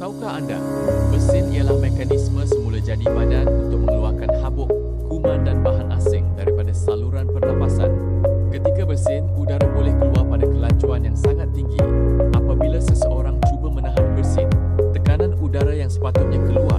Tahukah anda, bersin ialah mekanisme semula jadi badan untuk mengeluarkan habuk, kuman dan bahan asing daripada saluran pernafasan. Ketika bersin, udara boleh keluar pada kelajuan yang sangat tinggi. Apabila seseorang cuba menahan bersin, tekanan udara yang sepatutnya keluar